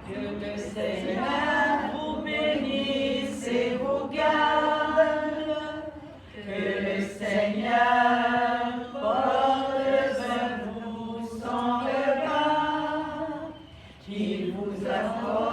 Que le Seigneur vous bénisse et vous garde. Que le Seigneur porte vers vous son regard. Qu'il vous accorde